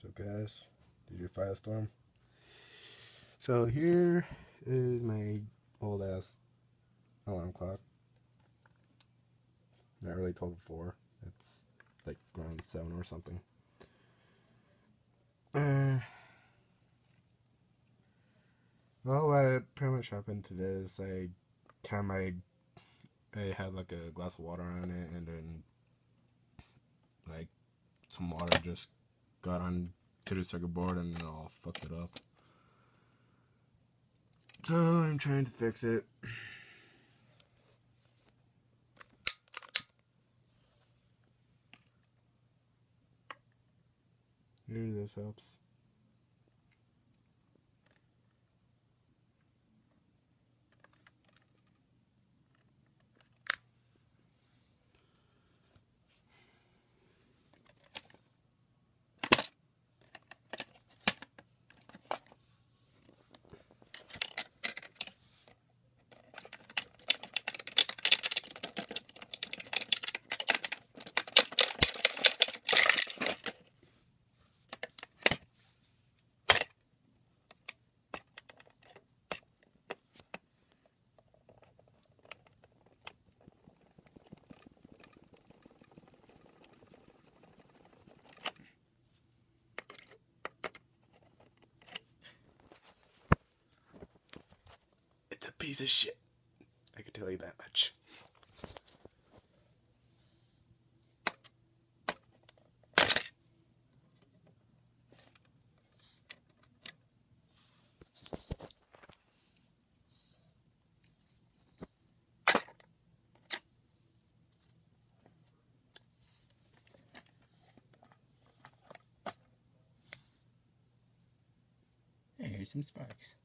So guys, did you fight a storm? So here is my old ass alarm clock. Not really told before. It's like around 7 or something. Well, what pretty much happened today is I had like a glass of water on it, and then like some water just got on to the circuit board and it all fucked it up. So I'm trying to fix it. Maybe this helps. It's a piece of shit. I can tell you that much. Hey, here's some sparks.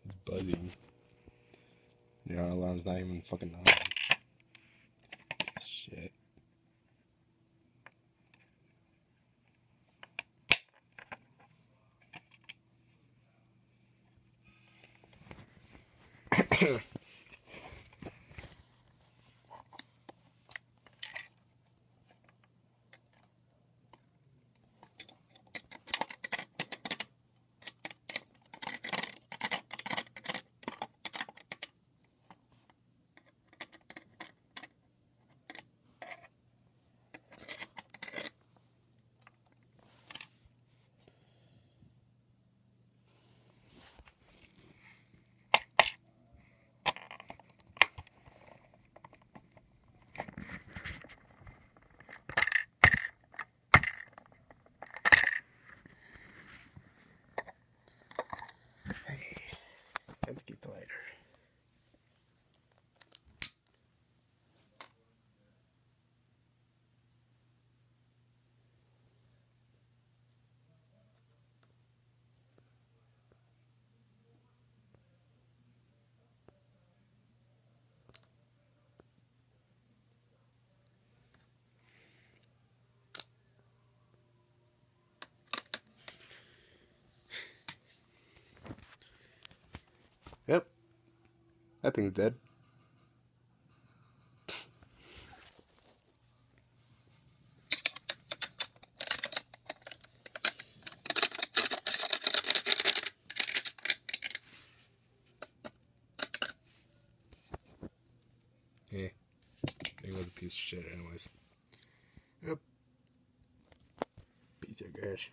It's buzzing. Your alarm's not even fucking on. Shit. Time to get the lighter. Yep. That thing's dead. Yeah. It was a piece of shit anyways. Yep. Piece of trash.